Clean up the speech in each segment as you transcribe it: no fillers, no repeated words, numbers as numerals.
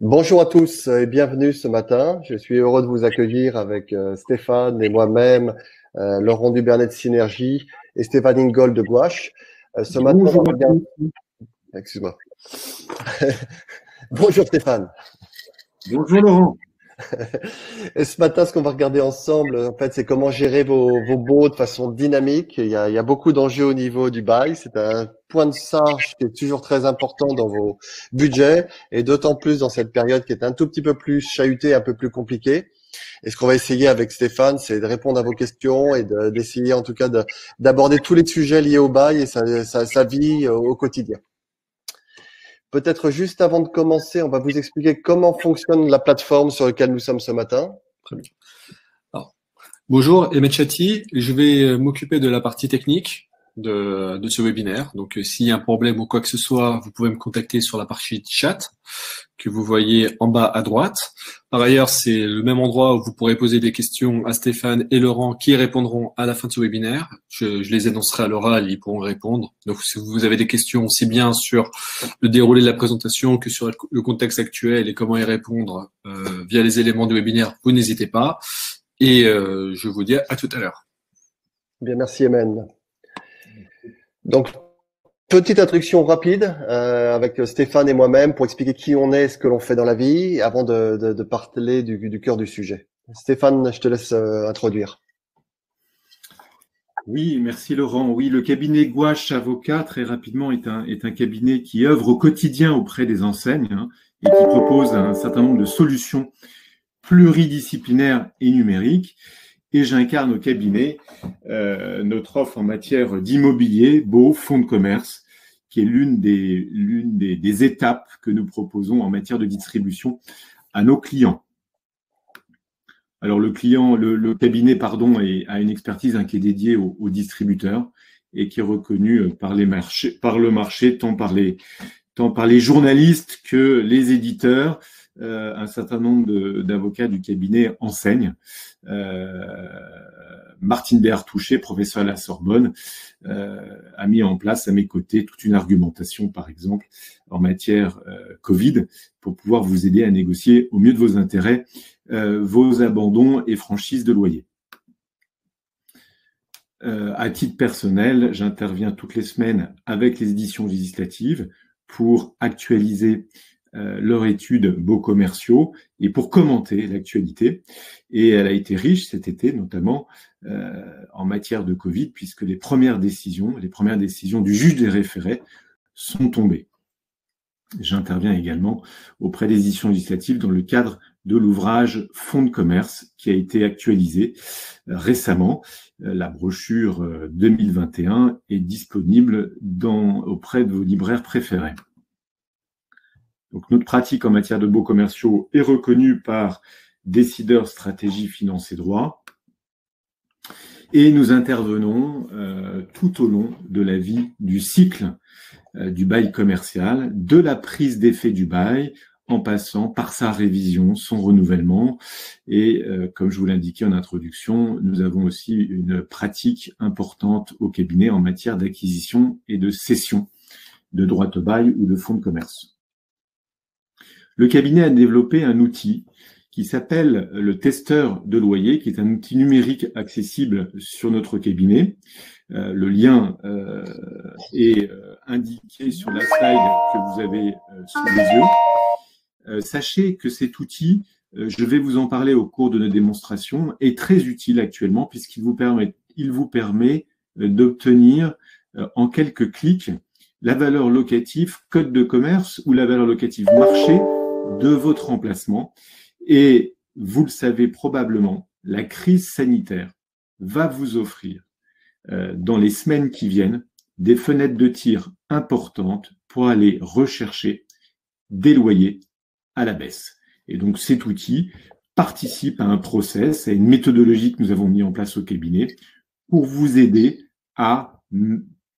Bonjour à tous et bienvenue ce matin. Je suis heureux de vous accueillir avec Stéphane et moi-même, Laurent Dubernet de Synergie et Stéphane Ingold de Gouache. Ce matin, on Bonjour va à regarder... tous. Excuse-moi. Bonjour Stéphane. Bonjour Laurent. Et ce matin, ce qu'on va regarder ensemble, en fait, c'est comment gérer vos baux de façon dynamique. Il y a beaucoup d'enjeux au niveau du bail. C'est un point de charge qui est toujours très important dans vos budgets et d'autant plus dans cette période qui est un tout petit peu plus chahutée, un peu plus compliquée. Et ce qu'on va essayer avec Stéphane, c'est de répondre à vos questions et d'essayer en tout cas d'aborder tous les sujets liés au bail et sa vie au quotidien. Peut-être juste avant de commencer, on va vous expliquer comment fonctionne la plateforme sur laquelle nous sommes ce matin. Très bien. Alors, bonjour, Emmet Chatti. Je vais m'occuper de la partie technique de ce webinaire. Donc, s'il y a un problème ou quoi que ce soit, vous pouvez me contacter sur la partie chat que vous voyez en bas à droite. Par ailleurs, c'est le même endroit où vous pourrez poser des questions à Stéphane et Laurent qui répondront à la fin de ce webinaire. Je les énoncerai à l'oral, ils pourront répondre. Donc, si vous avez des questions aussi bien sur le déroulé de la présentation que sur le contexte actuel et comment y répondre via les éléments du webinaire, vous n'hésitez pas. Et je vous dis à tout à l'heure. Bien, merci Emen. Donc, petite introduction rapide avec Stéphane et moi-même pour expliquer qui on est, ce que l'on fait dans la vie, avant de parler du cœur du sujet. Stéphane, je te laisse introduire. Oui, merci Laurent. Oui, le cabinet Gouache Avocat, très rapidement, est un cabinet qui œuvre au quotidien auprès des enseignes et qui propose un certain nombre de solutions pluridisciplinaires et numériques. Et j'incarne au cabinet notre offre en matière d'immobilier, baux, fonds de commerce, qui est l'une des étapes que nous proposons en matière de distribution à nos clients. Alors le cabinet, a une expertise qui est dédiée aux distributeurs et qui est reconnue par le marché, tant par les journalistes que les éditeurs. Un certain nombre d'avocats du cabinet enseignent. Martine Béard-Touché, professeure à la Sorbonne, a mis en place à mes côtés toute une argumentation, par exemple, en matière Covid, pour pouvoir vous aider à négocier au mieux de vos intérêts vos abandons et franchises de loyer. À titre personnel, j'interviens toutes les semaines avec les éditions législatives pour actualiser leur étude Baux commerciaux et pour commenter l'actualité. Et elle a été riche cet été, notamment en matière de Covid, puisque les premières décisions du juge des référés sont tombées. J'interviens également auprès des éditions législatives dans le cadre de l'ouvrage Fonds de commerce qui a été actualisé récemment. La brochure 2021 est disponible auprès de vos libraires préférés. Donc, notre pratique en matière de baux commerciaux est reconnue par Décideurs Stratégie Finance et Droit. Et nous intervenons tout au long de la vie du cycle du bail commercial, de la prise d'effet du bail, en passant par sa révision, son renouvellement. Et comme je vous l'indiquais en introduction, nous avons aussi une pratique importante au cabinet en matière d'acquisition et de cession de droits au bail ou de fonds de commerce. Le cabinet a développé un outil qui s'appelle le testeur de loyer, qui est un outil numérique accessible sur notre cabinet. Le lien est indiqué sur la slide que vous avez sous les yeux. Sachez que cet outil, je vais vous en parler au cours de notre démonstration, est très utile actuellement puisqu'il vous permet d'obtenir en quelques clics la valeur locative code de commerce ou la valeur locative marché de votre emplacement. Et vous le savez probablement, la crise sanitaire va vous offrir dans les semaines qui viennent des fenêtres de tir importantes pour aller rechercher des loyers à la baisse. Et donc cet outil participe à un process, à une méthodologie que nous avons mis en place au cabinet pour vous aider à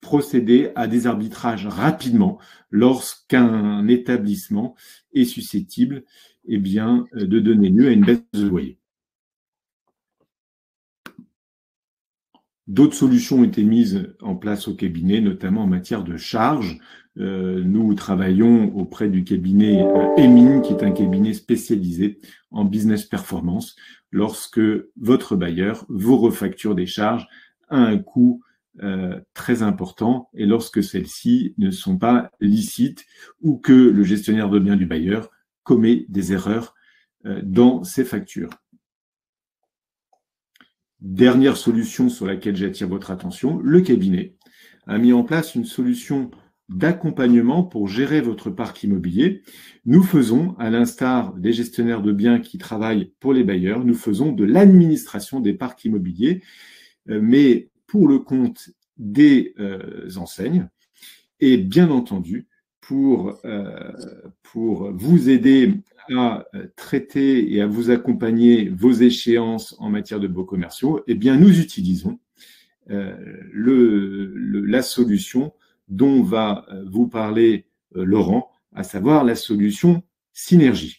procéder à des arbitrages rapidement lorsqu'un établissement est susceptible de donner lieu à une baisse de loyer. D'autres solutions ont été mises en place au cabinet, notamment en matière de charges, nous travaillons auprès du cabinet Emin, qui est un cabinet spécialisé en business performance, lorsque votre bailleur vous refacture des charges à un coût très important et lorsque celles-ci ne sont pas licites ou que le gestionnaire de biens du bailleur commet des erreurs dans ses factures. Dernière solution sur laquelle j'attire votre attention, le cabinet a mis en place une solution d'accompagnement pour gérer votre parc immobilier. Nous faisons, à l'instar des gestionnaires de biens qui travaillent pour les bailleurs, nous faisons de l'administration des parcs immobiliers, mais pour le compte des enseignes et bien entendu pour vous aider à traiter et à vous accompagner vos échéances en matière de baux commerciaux, eh bien nous utilisons la solution dont va vous parler Laurent, à savoir la solution Synergie.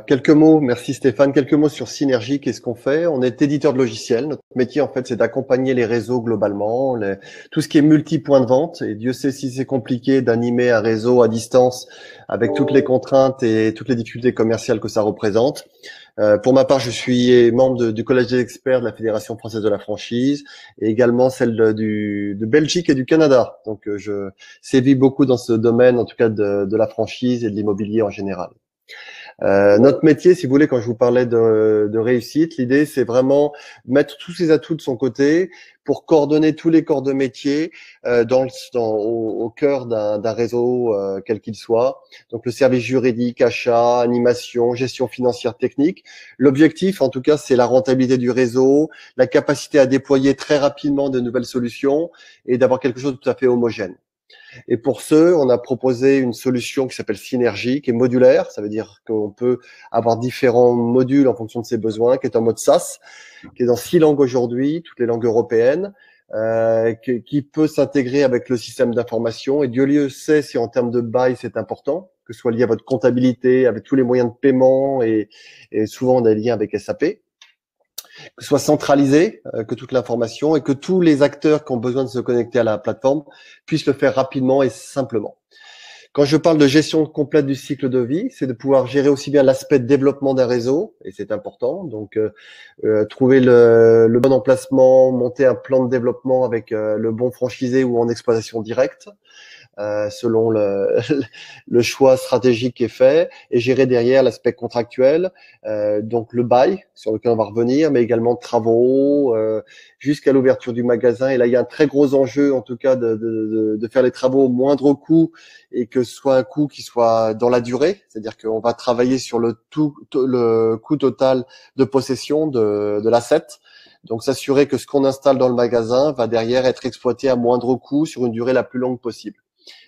Quelques mots, merci Stéphane, quelques mots sur Synergie, qu'est-ce qu'on fait? On est éditeur de logiciels, notre métier en fait c'est d'accompagner les réseaux globalement, tout ce qui est multi-point de vente, et Dieu sait si c'est compliqué d'animer un réseau à distance avec toutes les contraintes et toutes les difficultés commerciales que ça représente. Pour ma part, je suis membre du Collège des experts de la Fédération française de la franchise et également celle de Belgique et du Canada. Donc je sévis beaucoup dans ce domaine, en tout cas de la franchise et de l'immobilier en général. Notre métier, si vous voulez, quand je vous parlais de réussite, l'idée c'est vraiment mettre tous ses atouts de son côté pour coordonner tous les corps de métier au cœur d'un réseau quel qu'il soit. Donc le service juridique, achat, animation, gestion financière technique. L'objectif, en tout cas, c'est la rentabilité du réseau, la capacité à déployer très rapidement de nouvelles solutions et d'avoir quelque chose de tout à fait homogène. Et pour ce, on a proposé une solution qui s'appelle Synergie, qui est modulaire. Ça veut dire qu'on peut avoir différents modules en fonction de ses besoins, qui est en mode SaaS, qui est dans 6 langues aujourd'hui, toutes les langues européennes, qui peut s'intégrer avec le système d'information. Et Dieu sait si en termes de bail, c'est important, que ce soit lié à votre comptabilité, avec tous les moyens de paiement et souvent on a des liens avec SAP. Que ce soit centralisé, que toute l'information et que tous les acteurs qui ont besoin de se connecter à la plateforme puissent le faire rapidement et simplement. Quand je parle de gestion complète du cycle de vie, c'est de pouvoir gérer aussi bien l'aspect de développement d'un réseau, et c'est important, donc trouver le bon emplacement, monter un plan de développement avec le bon franchisé ou en exploitation directe, selon le choix stratégique qui est fait, et gérer derrière l'aspect contractuel, donc le bail sur lequel on va revenir, mais également travaux jusqu'à l'ouverture du magasin. Et là, il y a un très gros enjeu, en tout cas, de faire les travaux au moindre coût et que ce soit un coût qui soit dans la durée, c'est-à-dire qu'on va travailler sur le coût total de possession de l'asset. Donc, s'assurer que ce qu'on installe dans le magasin va derrière être exploité à moindre coût sur une durée la plus longue possible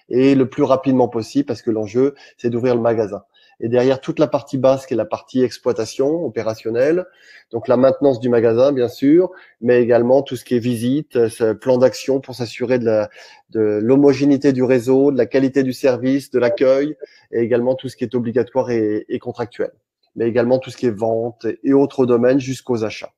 et le plus rapidement possible, parce que l'enjeu, c'est d'ouvrir le magasin. Et derrière toute la partie basse, qui est la partie exploitation opérationnelle, donc la maintenance du magasin, bien sûr, mais également tout ce qui est visite, plan d'action pour s'assurer de l'homogénéité du réseau, de la qualité du service, de l'accueil, et également tout ce qui est obligatoire et contractuel, mais également tout ce qui est vente et autres domaines jusqu'aux achats.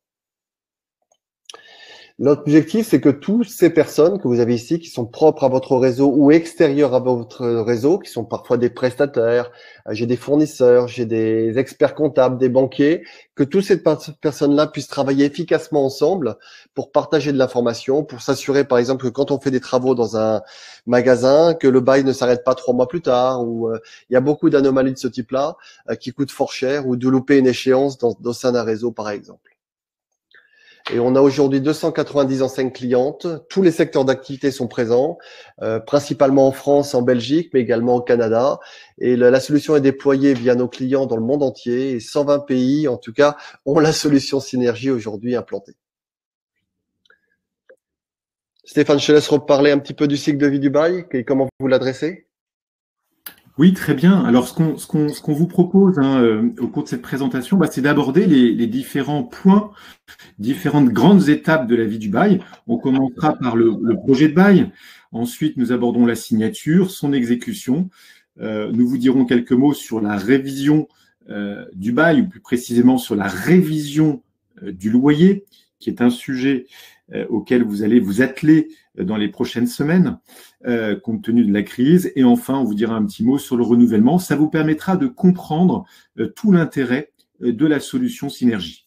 L'objectif, c'est que toutes ces personnes que vous avez ici, qui sont propres à votre réseau ou extérieures à votre réseau, qui sont parfois des prestataires, j'ai des fournisseurs, j'ai des experts comptables, des banquiers, que toutes ces personnes-là puissent travailler efficacement ensemble pour partager de l'information, pour s'assurer, par exemple, que quand on fait des travaux dans un magasin, que le bail ne s'arrête pas 3 mois plus tard, ou il y a beaucoup d'anomalies de ce type-là qui coûtent fort cher, ou de louper une échéance au sein d'un réseau, par exemple. Et on a aujourd'hui 290 enseignes clientes. Tous les secteurs d'activité sont présents, principalement en France, en Belgique, mais également au Canada. Et la solution est déployée via nos clients dans le monde entier. Et 120 pays, en tout cas, ont la solution Synergie aujourd'hui implantée. Stéphane, je te laisse reparler un petit peu du cycle de vie du bail et comment vous l'adressez. Oui, très bien. Alors, ce qu'on vous propose au cours de cette présentation, c'est d'aborder les différents points, différentes grandes étapes de la vie du bail. On commencera par le projet de bail. Ensuite, nous abordons la signature, son exécution. Nous vous dirons quelques mots sur la révision du bail, ou plus précisément sur la révision du loyer, qui est un sujet auxquels vous allez vous atteler dans les prochaines semaines, compte tenu de la crise. Et enfin, on vous dira un petit mot sur le renouvellement. Ça vous permettra de comprendre tout l'intérêt de la solution Synergie.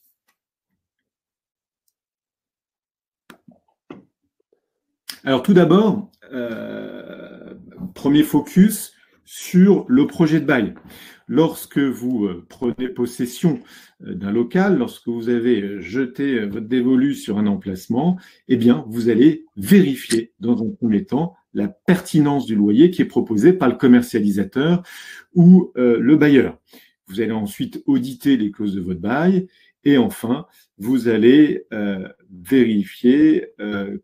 Alors tout d'abord, premier focus sur le projet de bail. Lorsque vous prenez possession d'un local, lorsque vous avez jeté votre dévolu sur un emplacement, eh bien, vous allez vérifier dans un premier temps la pertinence du loyer qui est proposé par le commercialisateur ou le bailleur. Vous allez ensuite auditer les clauses de votre bail et enfin, vous allez vérifier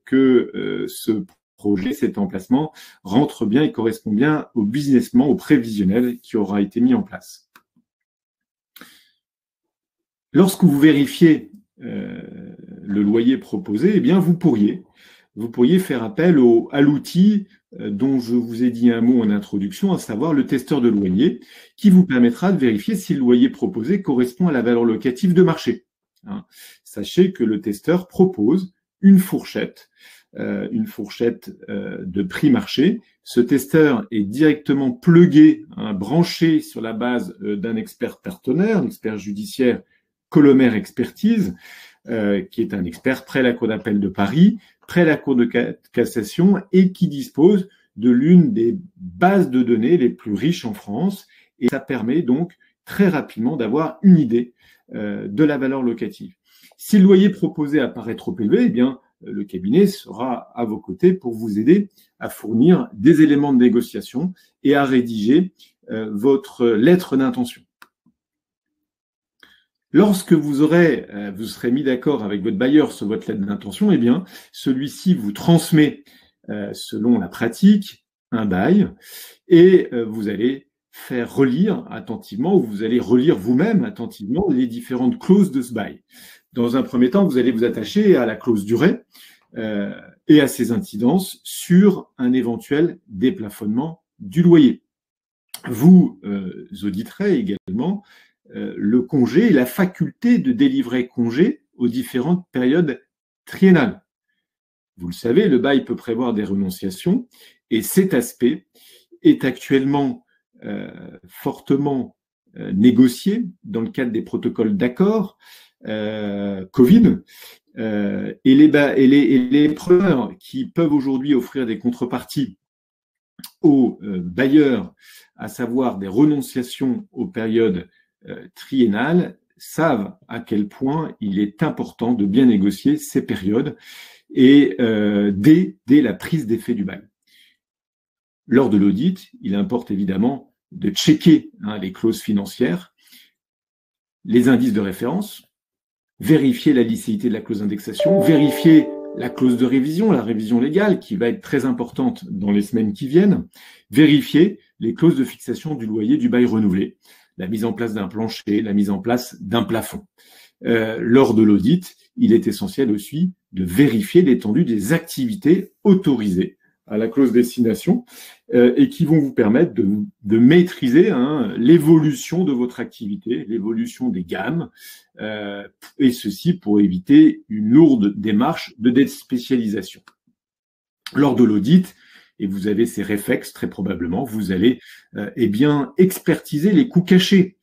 que ce projet, cet emplacement, rentre bien et correspond bien au business plan, au prévisionnel qui aura été mis en place. Lorsque vous vérifiez le loyer proposé, eh bien, vous pourriez faire appel à l'outil dont je vous ai dit un mot en introduction, à savoir le testeur de loyer, qui vous permettra de vérifier si le loyer proposé correspond à la valeur locative de marché. Sachez que le testeur propose une fourchette de prix marché. Ce testeur est directement plugué, branché sur la base d'un expert partenaire, l'expert judiciaire Colomer Expertise, qui est un expert près la Cour d'appel de Paris, près la Cour de cassation et qui dispose de l'une des bases de données les plus riches en France. Et ça permet donc très rapidement d'avoir une idée de la valeur locative. Si le loyer proposé apparaît trop élevé, eh bien, le cabinet sera à vos côtés pour vous aider à fournir des éléments de négociation et à rédiger votre lettre d'intention. Lorsque vous serez mis d'accord avec votre bailleur sur votre lettre d'intention, eh bien, celui-ci vous transmet, selon la pratique, un bail et vous allez faire relire attentivement ou vous allez relire vous-même attentivement les différentes clauses de ce bail. Dans un premier temps, vous allez vous attacher à la clause durée et à ses incidences sur un éventuel déplafonnement du loyer. Vous auditerez également le congé et la faculté de délivrer congé aux différentes périodes triennales. Vous le savez, le bail peut prévoir des renonciations et cet aspect est actuellement fortement négocié dans le cadre des protocoles d'accord Covid et les prêteurs qui peuvent aujourd'hui offrir des contreparties aux bailleurs, à savoir des renonciations aux périodes triennales, savent à quel point il est important de bien négocier ces périodes et dès la prise d'effet du bail. Lors de l'audit, il importe évidemment de checker les clauses financières, les indices de référence, vérifier la licéité de la clause d'indexation, vérifier la clause de révision, la révision légale qui va être très importante dans les semaines qui viennent, vérifier les clauses de fixation du loyer du bail renouvelé, la mise en place d'un plancher, la mise en place d'un plafond. Lors de l'audit, il est essentiel aussi de vérifier l'étendue des activités autorisées à la clause destination et qui vont vous permettre de maîtriser l'évolution de votre activité, l'évolution des gammes, et ceci pour éviter une lourde démarche de déspécialisation. Lors de l'audit, et vous avez ces réflexes très probablement, vous allez expertiser les coûts cachés.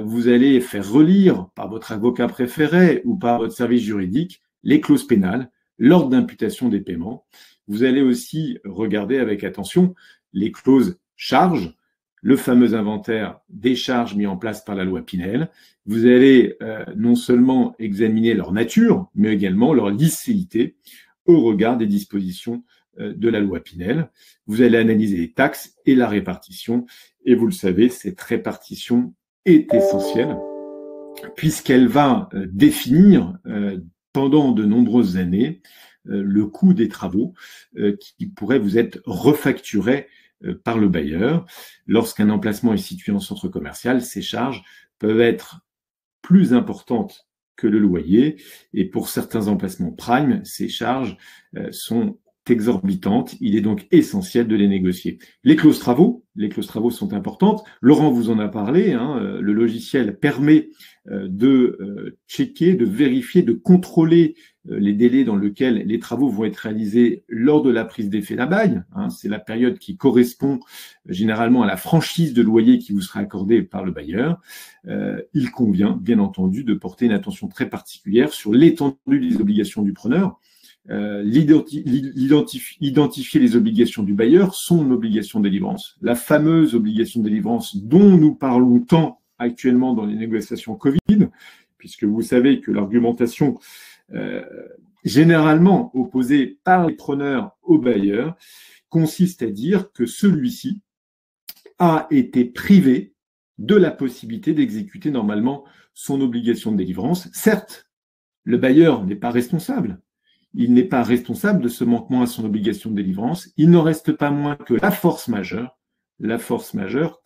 Vous allez faire relire par votre avocat préféré ou par votre service juridique les clauses pénales, l'ordre d'imputation des paiements. Vous allez aussi regarder avec attention les clauses charges, le fameux inventaire des charges mis en place par la loi Pinel. Vous allez non seulement examiner leur nature, mais également leur licéité au regard des dispositions de la loi Pinel. Vous allez analyser les taxes et la répartition. Et vous le savez, cette répartition est essentielle puisqu'elle va définir pendant de nombreuses années le coût des travaux qui pourraient vous être refacturés par le bailleur. Lorsqu'un emplacement est situé en centre commercial, ces charges peuvent être plus importantes que le loyer et pour certains emplacements prime, ces charges sont exorbitantes, il est donc essentiel de les négocier. Les clauses travaux sont importantes. Laurent vous en a parlé, le logiciel permet de checker, de vérifier, de contrôler les délais dans lesquels les travaux vont être réalisés lors de la prise d'effet d'un bail. C'est la période qui correspond généralement à la franchise de loyer qui vous sera accordée par le bailleur. Il convient, bien entendu, de porter une attention très particulière sur l'étendue des obligations du preneur. Identifier les obligations du bailleur, son obligation de délivrance. La fameuse obligation de délivrance dont nous parlons tant actuellement dans les négociations Covid, puisque vous savez que l'argumentation généralement opposée par les preneurs au bailleur consiste à dire que celui-ci a été privé de la possibilité d'exécuter normalement son obligation de délivrance. Certes, le bailleur n'est pas responsable. Il n'est pas responsable de ce manquement à son obligation de délivrance. Il n'en reste pas moins que la force majeure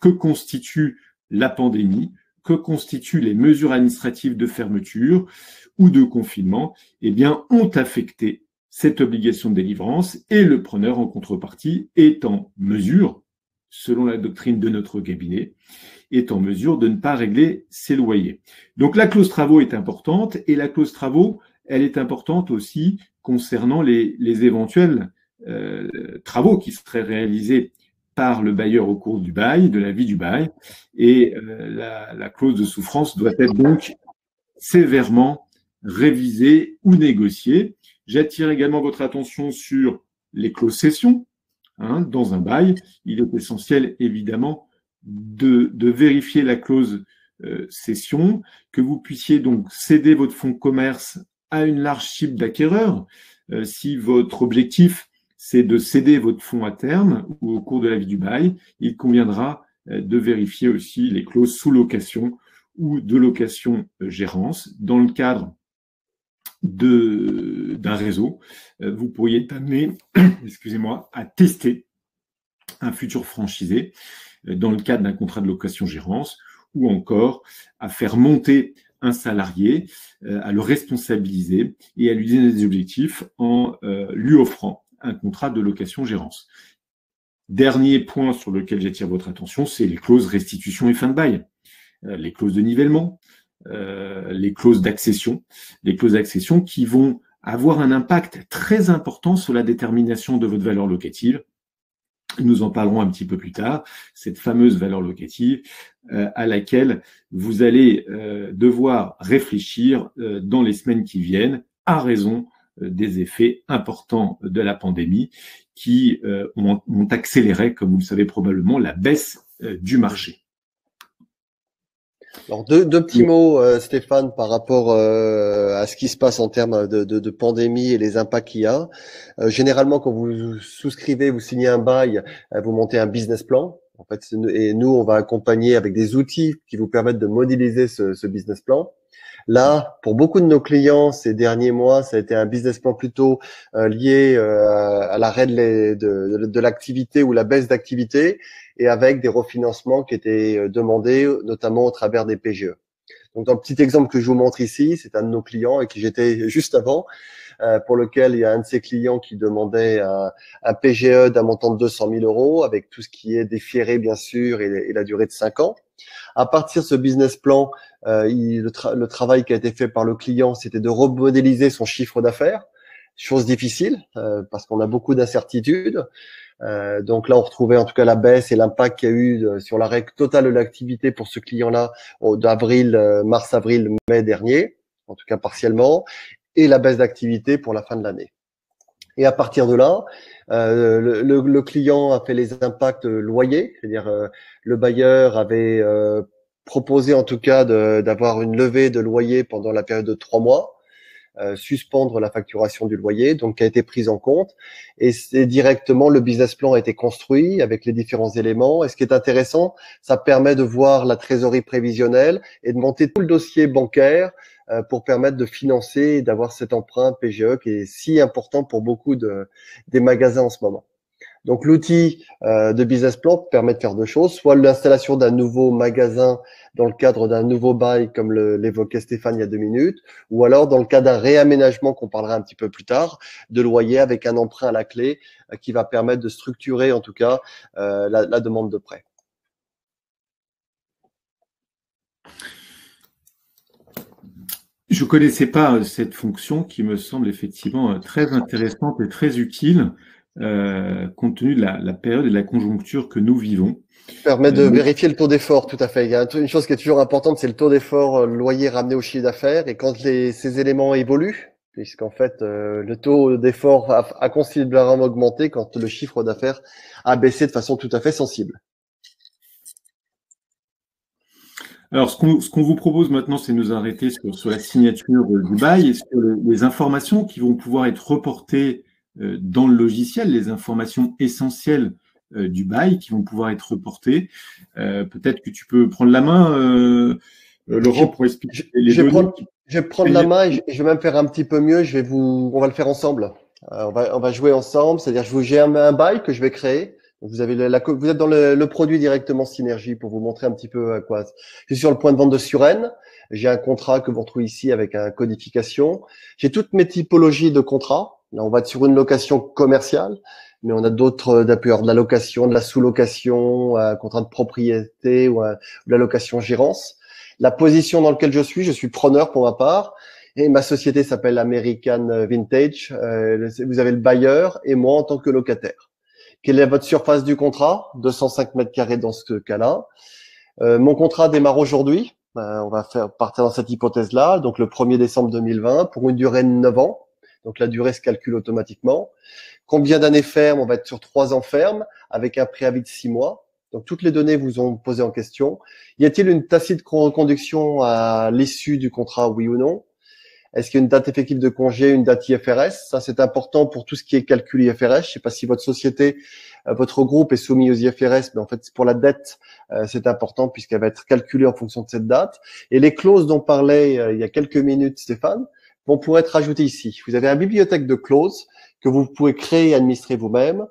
que constitue la pandémie, que constituent les mesures administratives de fermeture ou de confinement, ont affecté cette obligation de délivrance et le preneur en contrepartie est en mesure, selon la doctrine de notre cabinet, est en mesure de ne pas régler ses loyers. Donc la clause travaux est importante et la clause travaux, elle est importante aussi concernant les éventuels travaux qui seraient réalisés par le bailleur au cours du bail, de la vie du bail, et la clause de souffrance doit être donc sévèrement révisée ou négociée. J'attire également votre attention sur les clauses cession. Dans un bail, il est essentiel évidemment de vérifier la clause cession, que vous puissiez donc céder votre fonds de commerce à une large cible d'acquéreurs. Si votre objectif, c'est de céder votre fonds à terme ou au cours de la vie du bail, il conviendra de vérifier aussi les clauses sous-location ou de location-gérance. Dans le cadre d'un réseau, vous pourriez être amené, à tester un futur franchisé dans le cadre d'un contrat de location-gérance ou encore à faire monter un salarié, à le responsabiliser et à lui donner des objectifs en lui offrant un contrat de location-gérance. Dernier point sur lequel j'attire votre attention, c'est les clauses restitution et fin de bail, les clauses de nivellement, les clauses d'accession qui vont avoir un impact très important sur la détermination de votre valeur locative. Nous en parlerons un petit peu plus tard, cette fameuse valeur locative à laquelle vous allez devoir réfléchir dans les semaines qui viennent à raison des effets importants de la pandémie qui ont accéléré, comme vous le savez probablement, la baisse du marché. Alors deux petits mots, Stéphane, par rapport à ce qui se passe en termes de pandémie et les impacts qu'il y a. Généralement, quand vous souscrivez, vous signez un bail, vous montez un business plan. En fait, et nous, on va accompagner avec des outils qui vous permettent de modéliser ce business plan. Là, pour beaucoup de nos clients, ces derniers mois, ça a été un business plan plutôt lié à l'arrêt de l'activité ou la baisse d'activité, et avec des refinancements qui étaient demandés, notamment au travers des PGE. Donc, dans le petit exemple que je vous montre ici, c'est un de nos clients avec qui j'étais juste avant, pour lequel il y a un de ses clients qui demandait un PGE d'un montant de 200 000 euros, avec tout ce qui est déféré, bien sûr, et la durée de 5 ans. À partir de ce business plan, le travail qui a été fait par le client, c'était de remodéliser son chiffre d'affaires, chose difficile parce qu'on a beaucoup d'incertitudes. Donc là, on retrouvait en tout cas la baisse et l'impact qu'il y a eu sur l'arrêt total de l'activité pour ce client-là mars, avril, mai dernier, en tout cas partiellement, et la baisse d'activité pour la fin de l'année. Et à partir de là, le client a fait les impacts loyers, c'est-à-dire le bailleur avait proposé en tout cas d'avoir une levée de loyer pendant la période de 3 mois, suspendre la facturation du loyer, donc qui a été prise en compte. Et c'est directement, le business plan a été construit avec les différents éléments. Et ce qui est intéressant, ça permet de voir la trésorerie prévisionnelle et de monter tout le dossier bancaire pour permettre de financer et d'avoir cet emprunt PGE qui est si important pour beaucoup des magasins en ce moment. Donc l'outil de business plan permet de faire deux choses, soit l'installation d'un nouveau magasin dans le cadre d'un nouveau bail, comme l'évoquait Stéphane il y a 2 minutes, ou alors dans le cas d'un réaménagement qu'on parlera un petit peu plus tard, de loyer avec un emprunt à la clé qui va permettre de structurer en tout cas la demande de prêt. Je connaissais pas cette fonction qui me semble effectivement très intéressante et très utile compte tenu de la période et de la conjoncture que nous vivons. Permet de vérifier le taux d'effort, tout à fait. Il y a une chose qui est toujours importante, c'est le taux d'effort loyer ramené au chiffre d'affaires. Et quand ces éléments évoluent, puisqu'en fait le taux d'effort a considérablement augmenté quand le chiffre d'affaires a baissé de façon tout à fait sensible. Alors, ce qu'on vous propose maintenant, c'est de nous arrêter sur la signature du bail et sur les informations qui vont pouvoir être reportées dans le logiciel, les informations essentielles du bail qui vont pouvoir être reportées. Peut-être que tu peux prendre la main, Laurent, pour expliquer les données. Je vais prendre la main et je vais même faire un petit peu mieux. On va le faire ensemble. On va jouer ensemble. C'est-à-dire, j'ai un bail que je vais créer. Vous avez vous êtes dans le produit directement Synergie pour vous montrer un petit peu à quoi. Je suis sur le point de vente de Suresnes. J'ai un contrat que vous retrouvez ici avec un codification. J'ai toutes mes typologies de contrats. Là, on va être sur une location commerciale, mais on a d'autres d'ailleurs de la location, de la sous-location, un contrat de propriété ou de la location gérance. La position dans laquelle je suis preneur pour ma part. Et ma société s'appelle American Vintage. Vous avez le bailleur et moi en tant que locataire. Quelle est votre surface du contrat? 205 mètres carrés dans ce cas-là. Mon contrat démarre aujourd'hui. On va partir dans cette hypothèse-là. Donc, le 1er décembre 2020 pour une durée de 9 ans. Donc, la durée se calcule automatiquement. Combien d'années fermes? On va être sur 3 ans fermes avec un préavis de 6 mois. Donc, toutes les données vous ont posé en question. Y a-t-il une tacite reconduction à l'issue du contrat, oui ou non? Est-ce qu'il y a une date effective de congé, une date IFRS? Ça, c'est important pour tout ce qui est calcul IFRS. Je ne sais pas si votre société, votre groupe est soumis aux IFRS, mais en fait, pour la dette, c'est important puisqu'elle va être calculée en fonction de cette date. Et les clauses dont parlait il y a quelques minutes Stéphane vont pouvoir être ajoutées ici. Vous avez une bibliothèque de clauses que vous pouvez créer et administrer vous-même.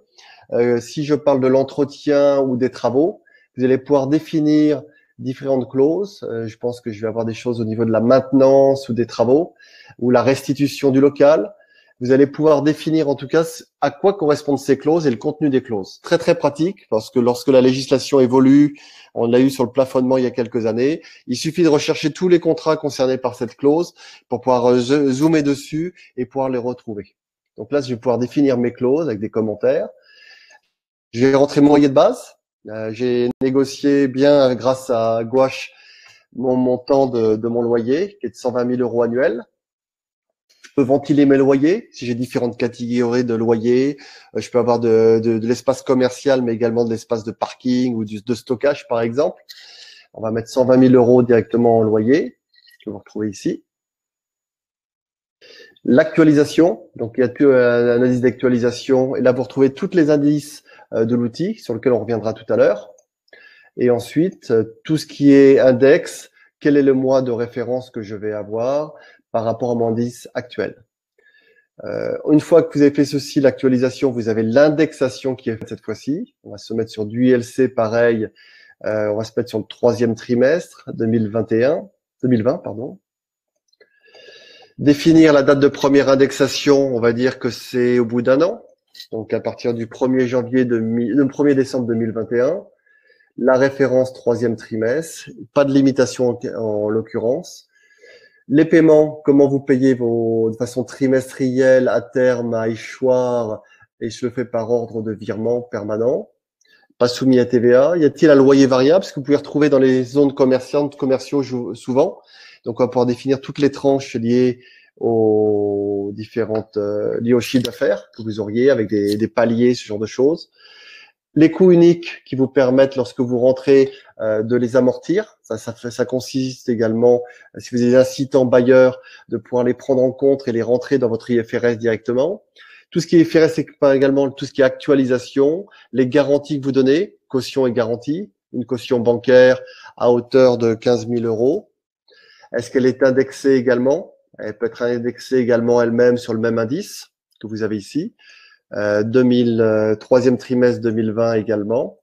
Si je parle de l'entretien ou des travaux, vous allez pouvoir définir différentes clauses. Je pense que je vais avoir des choses au niveau de la maintenance ou des travaux ou la restitution du local. Vous allez pouvoir définir en tout cas à quoi correspondent ces clauses et le contenu des clauses. Très très pratique parce que lorsque la législation évolue, on l'a eu sur le plafonnement il y a quelques années, il suffit de rechercher tous les contrats concernés par cette clause pour pouvoir zoomer dessus et pouvoir les retrouver. Donc là, je vais pouvoir définir mes clauses avec des commentaires. Je vais rentrer mon loyer de base. J'ai négocié bien grâce à Gouache mon montant de mon loyer qui est de 120 000 € annuels. Je peux ventiler mes loyers si j'ai différentes catégories de loyers. Je peux avoir de l'espace commercial, mais également de l'espace de parking ou de stockage, par exemple. On va mettre 120 000 € directement en loyer, que vous retrouvez ici. L'actualisation, donc il y a plus un indice d'actualisation. Et là, vous retrouvez tous les indices de l'outil sur lequel on reviendra tout à l'heure. Et ensuite, tout ce qui est index, quel est le mois de référence que je vais avoir par rapport à mon indice actuel. Une fois que vous avez fait ceci, l'actualisation, vous avez l'indexation qui est faite cette fois-ci. On va se mettre sur du ILC pareil. On va se mettre sur le 3e trimestre 2020, pardon. Définir la date de première indexation, on va dire que c'est au bout d'un an. Donc, à partir du 1er décembre 2021, la référence 3e trimestre, pas de limitation en l'occurrence. Les paiements, comment vous payez de façon trimestrielle, à terme, à échoir, et je le fais par ordre de virement permanent. Pas soumis à TVA. Y a-t-il un loyer variable? Ce que vous pouvez retrouver dans les zones commerciaux souvent. Donc, on va pouvoir définir toutes les tranches liées aux liées au chiffre d'affaires que vous auriez avec des paliers, ce genre de choses. Les coûts uniques qui vous permettent, lorsque vous rentrez, de les amortir. Ça consiste également, si vous êtes incitant bailleur, de pouvoir les prendre en compte et les rentrer dans votre IFRS directement. Tout ce qui est IFRS, c'est également tout ce qui est actualisation, les garanties que vous donnez, caution et garantie, une caution bancaire à hauteur de 15 000 €. Est-ce qu'elle est indexée également? Elle peut être indexée également elle-même sur le même indice que vous avez ici. troisième trimestre 2020 également.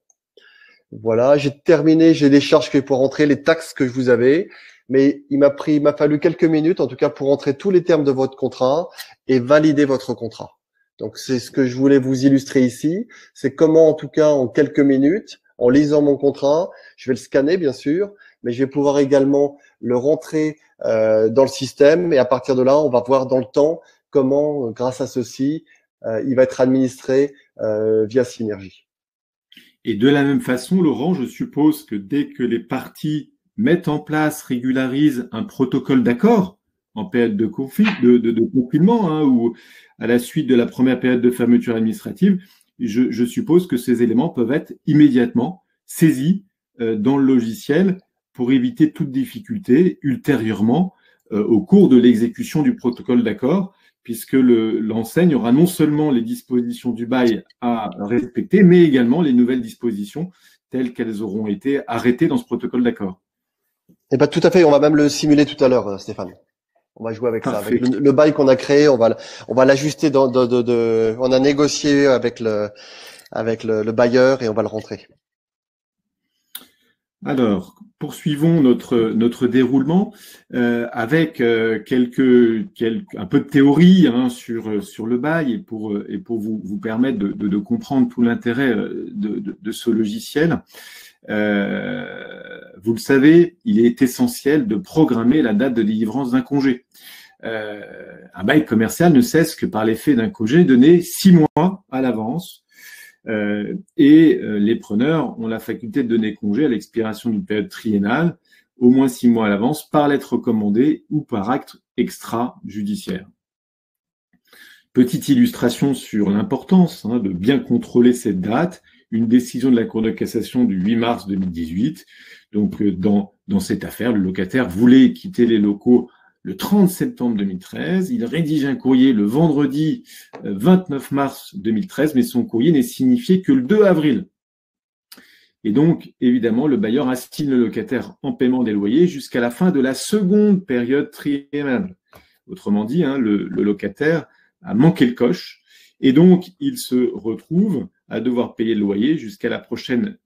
Voilà, j'ai terminé, j'ai les charges que pour rentrer, les taxes que je vous avais, mais il m'a fallu quelques minutes, en tout cas, pour rentrer tous les termes de votre contrat et valider votre contrat. Donc, c'est ce que je voulais vous illustrer ici. C'est comment, en tout cas, en quelques minutes, en lisant mon contrat, je vais le scanner, bien sûr, mais je vais pouvoir également le rentrer dans le système. Et à partir de là, on va voir dans le temps comment, grâce à ceci, il va être administré via Synergie. Et de la même façon, Laurent, je suppose que dès que les parties mettent en place, régularisent un protocole d'accord en période de confinement, hein, ou à la suite de la première période de fermeture administrative, je suppose que ces éléments peuvent être immédiatement saisis dans le logiciel pour éviter toute difficulté ultérieurement au cours de l'exécution du protocole d'accord, puisque l'enseigne aura non seulement les dispositions du bail à respecter, mais également les nouvelles dispositions telles qu'elles auront été arrêtées dans ce protocole d'accord. Eh ben, tout à fait. On va même le simuler tout à l'heure, Stéphane. On va jouer avec Parfait. ça. Avec le bail qu'on a créé, on va l'ajuster on a négocié avec le bailleur et on va le rentrer. Alors, poursuivons notre déroulement avec un peu de théorie hein, sur le bail et pour vous permettre de comprendre tout l'intérêt de ce logiciel. Vous le savez, il est essentiel de programmer la date de délivrance d'un congé. Un bail commercial ne cesse que par l'effet d'un congé donné 6 mois à l'avance. Les preneurs ont la faculté de donner congé à l'expiration d'une période triennale, au moins 6 mois à l'avance, par lettre recommandée ou par acte extrajudiciaire. Petite illustration sur l'importance hein, de bien contrôler cette date, une décision de la Cour de cassation du 8 mars 2018. Donc, dans cette affaire, le locataire voulait quitter les locaux le 30 septembre 2013, il rédige un courrier le vendredi 29 mars 2013, mais son courrier n'est signifié que le 2 avril. Et donc, évidemment, le bailleur assigne le locataire en paiement des loyers jusqu'à la fin de la seconde période triennale. Autrement dit, hein, le locataire a manqué le coche, et donc il se retrouve à devoir payer le loyer jusqu'à la prochaine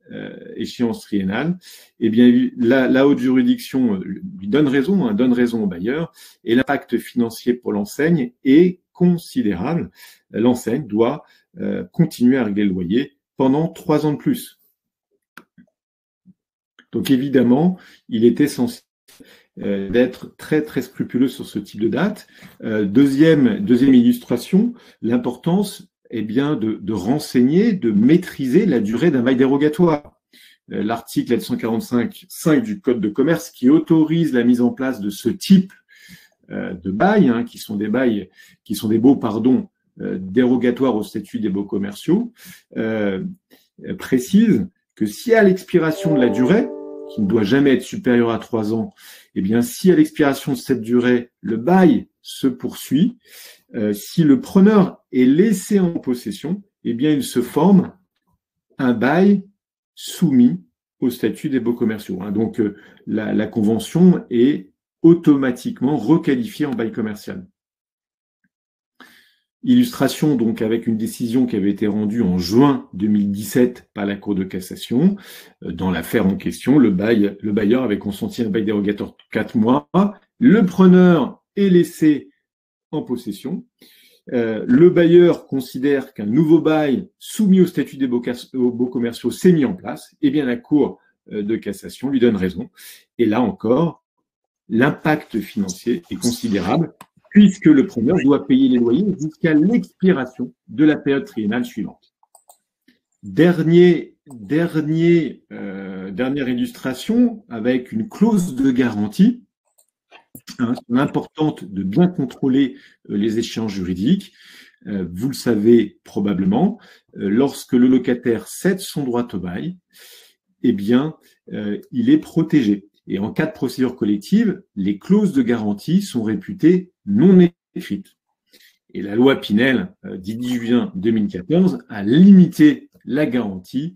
échéance triennale. Eh bien, la haute juridiction lui donne raison au bailleur, et l'impact financier pour l'enseigne est considérable. L'enseigne doit continuer à régler le loyer pendant 3 ans de plus. Donc évidemment, il est essentiel d'être très très scrupuleux sur ce type de date. Deuxième illustration, l'importance est bien de renseigner, de maîtriser la durée d'un bail dérogatoire. L'article L145.5 du Code de commerce qui autorise la mise en place de ce type de bail, hein, qui sont des baux dérogatoires au statut des baux commerciaux, précise que si à l'expiration de la durée, qui ne doit jamais être supérieure à 3 ans, eh bien, si à l'expiration de cette durée, le bail se poursuit, si le preneur est laissé en possession, eh bien, il se forme un bail soumis au statut des baux commerciaux. Hein. Donc, la convention est automatiquement requalifiée en bail commercial. Illustration donc avec une décision qui avait été rendue en juin 2017 par la Cour de cassation. Dans l'affaire en question, le bailleur avait consenti un bail dérogatoire de 4 mois. Le preneur est laissé en possession. Le bailleur considère qu'un nouveau bail soumis au statut des baux commerciaux s'est mis en place. Eh bien, la Cour de cassation lui donne raison. Et là encore, l'impact financier est considérable, puisque le preneur doit payer les loyers jusqu'à l'expiration de la période triennale suivante. Dernière illustration avec une clause de garantie, hein, importante de bien contrôler les échéances juridiques. Vous le savez probablement, lorsque le locataire cède son droit au bail, eh bien, il est protégé. Et en cas de procédure collective, les clauses de garantie sont réputées non écrites. Et la loi Pinel, 18 juin 2014, a limité la garantie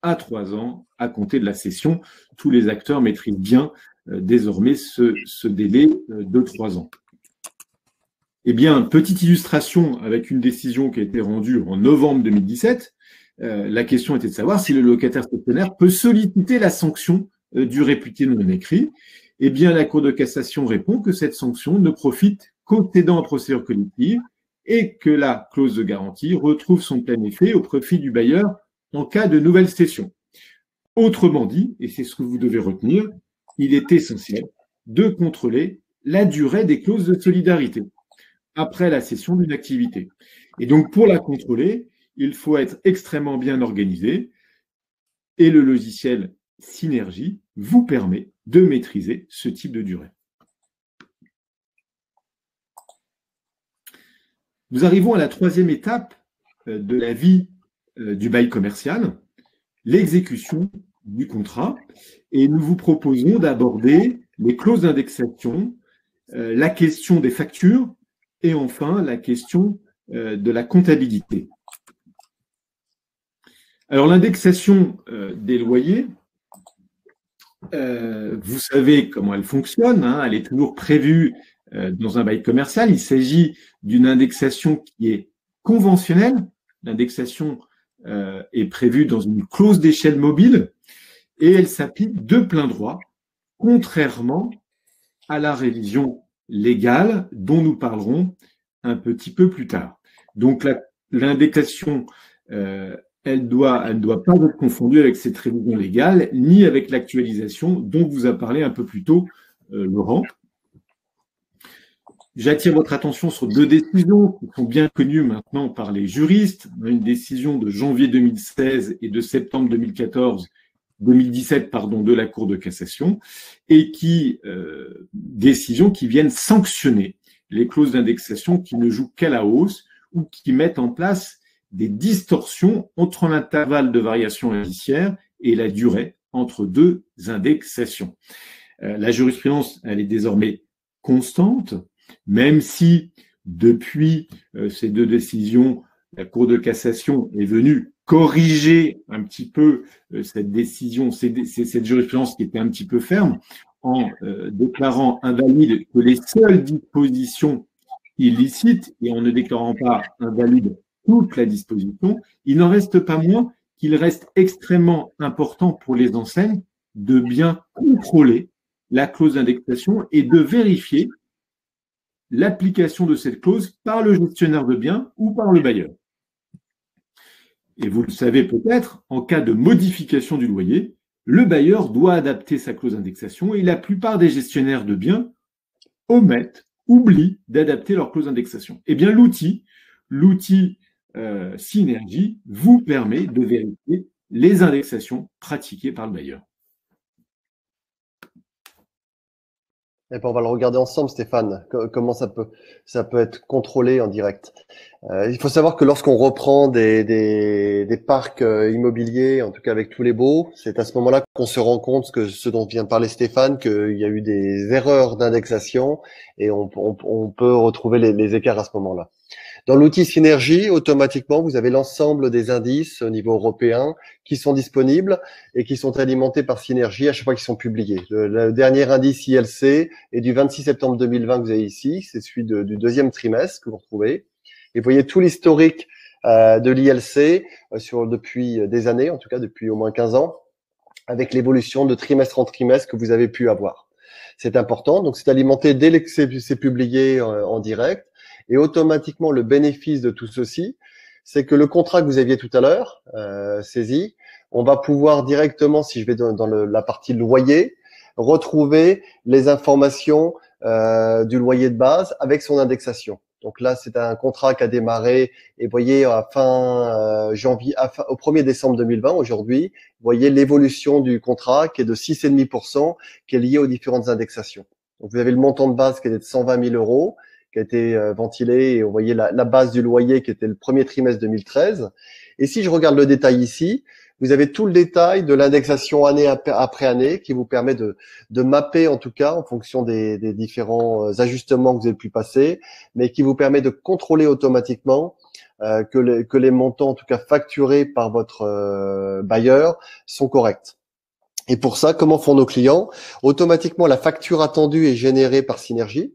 à 3 ans à compter de la cession. Tous les acteurs maîtrisent bien désormais ce délai de 3 ans. Eh bien, petite illustration avec une décision qui a été rendue en novembre 2017. La question était de savoir si le locataire septennaire peut solliciter la sanction du réputé non écrit. Eh bien, la Cour de cassation répond que cette sanction ne profite qu'aux cédants en procédure collective et que la clause de garantie retrouve son plein effet au profit du bailleur en cas de nouvelle cession. Autrement dit, et c'est ce que vous devez retenir, il est essentiel de contrôler la durée des clauses de solidarité après la cession d'une activité. Et donc, pour la contrôler, il faut être extrêmement bien organisé et le logiciel Synergie vous permet de maîtriser ce type de durée. Nous arrivons à la troisième étape de la vie du bail commercial, l'exécution du contrat, et nous vous proposons d'aborder les clauses d'indexation, la question des factures et enfin la question de la comptabilité. Alors l'indexation des loyers, vous savez comment elle fonctionne, hein, elle est toujours prévue dans un bail commercial. Il s'agit d'une indexation qui est conventionnelle. L'indexation est prévue dans une clause d'échelle mobile et elle s'applique de plein droit, contrairement à la révision légale dont nous parlerons un petit peu plus tard. Donc l'indexation, elle ne doit pas être confondue avec cette révision légale, ni avec l'actualisation dont vous a parlé un peu plus tôt Laurent. J'attire votre attention sur deux décisions qui sont bien connues maintenant par les juristes. Une décision de janvier 2016 et de septembre 2017 de la Cour de cassation, et décisions qui viennent sanctionner les clauses d'indexation qui ne jouent qu'à la hausse ou qui mettent en place des distorsions entre l'intervalle de variation indiciaire et la durée entre deux indexations. La jurisprudence, elle est désormais constante, même si depuis ces deux décisions, la Cour de cassation est venue corriger un petit peu cette décision, cette jurisprudence qui était un petit peu ferme, en déclarant invalide que les seules dispositions illicites et en ne déclarant pas invalide toute la disposition. Il n'en reste pas moins qu'il reste extrêmement important pour les enseignes de bien contrôler la clause d'indexation et de vérifier l'application de cette clause par le gestionnaire de biens ou par le bailleur. Et vous le savez peut-être, en cas de modification du loyer, le bailleur doit adapter sa clause d'indexation et la plupart des gestionnaires de biens oublient d'adapter leur clause d'indexation. Eh bien, l'outil Synergie vous permet de vérifier les indexations pratiquées par le bailleur. Et puis on va le regarder ensemble, Stéphane, comment ça peut être contrôlé en direct. Il faut savoir que lorsqu'on reprend des parcs immobiliers, en tout cas avec tous les baux, c'est à ce moment-là qu'on se rend compte que ce dont vient de parler Stéphane, qu'il y a eu des erreurs d'indexation et on peut retrouver les écarts à ce moment-là. Dans l'outil Synergie, automatiquement, vous avez l'ensemble des indices au niveau européen qui sont disponibles et qui sont alimentés par Synergie à chaque fois qu'ils sont publiés. Le dernier indice ILC est du 26 septembre 2020 que vous avez ici. C'est celui du deuxième trimestre que vous retrouvez. Et vous voyez tout l'historique de l'ILC depuis des années, en tout cas depuis au moins 15 ans, avec l'évolution de trimestre en trimestre que vous avez pu avoir. C'est important. Donc, c'est alimenté dès que c'est publié en direct. Et automatiquement, le bénéfice de tout ceci, c'est que le contrat que vous aviez tout à l'heure saisi, on va pouvoir directement, si je vais dans la partie loyer, retrouver les informations du loyer de base avec son indexation. Donc là, c'est un contrat qui a démarré, et vous voyez, à fin janvier, au 1er décembre 2020, aujourd'hui, vous voyez l'évolution du contrat qui est de 6,5%, qui est lié aux différentes indexations. Donc vous avez le montant de base qui est de 120 000 € qui a été ventilé, et vous voyez la base du loyer qui était le premier trimestre 2013. Et si je regarde le détail ici, vous avez tout le détail de l'indexation année après année qui vous permet de mapper, en tout cas, en fonction des différents ajustements que vous avez pu passer, mais qui vous permet de contrôler automatiquement que les montants, en tout cas facturés par votre bailleur, sont corrects. Et pour ça, comment font nos clients? Automatiquement, la facture attendue est générée par Synergie.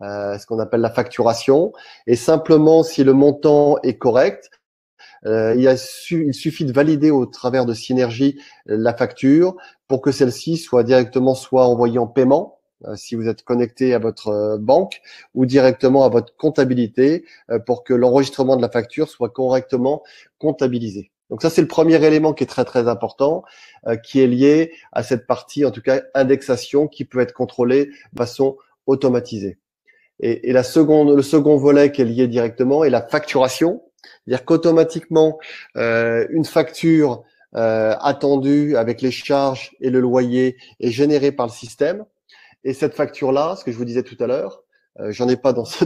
ce qu'on appelle la facturation. Et simplement, si le montant est correct, il suffit de valider au travers de Synergie la facture pour que celle-ci soit directement soit envoyée en paiement si vous êtes connecté à votre banque ou directement à votre comptabilité pour que l'enregistrement de la facture soit correctement comptabilisé. Donc ça, c'est le premier élément qui est très très important, qui est lié à cette partie, en tout cas indexation, qui peut être contrôlée de façon automatisée. Et le second volet qui est lié directement est la facturation. C'est-à-dire qu'automatiquement, une facture attendue avec les charges et le loyer est générée par le système. Et cette facture-là, ce que je vous disais tout à l'heure, j'en ai pas dans ce